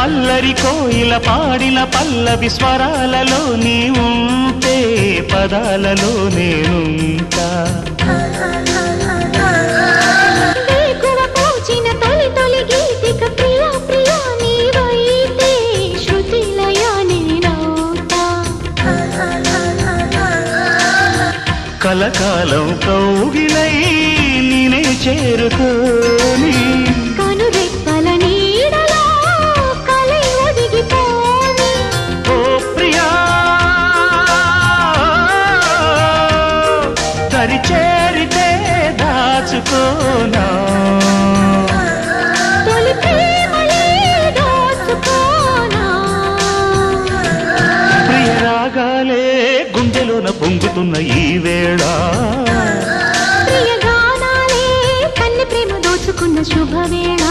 అల్లరి కోయిల పాడిన పల్లవి స్వరాలలో నీ ఉంటే పదాలలో నేనుంటా కలకాలం కౌగిలై నేనే చేరుకోని కనురెప్పల నీడలో కలై ఒదిగిపోని ఓ ప్రియా దరి చేరితే దాచుకోనా తొలి ప్రేమలే దోచుకోనా ప్రియ రాగాలే గుండెలోన పొంగుతున్న ఈ వేళ ప్రియ గానాలే కన్నె ప్రేమ దోచుకున్న శుభవేళ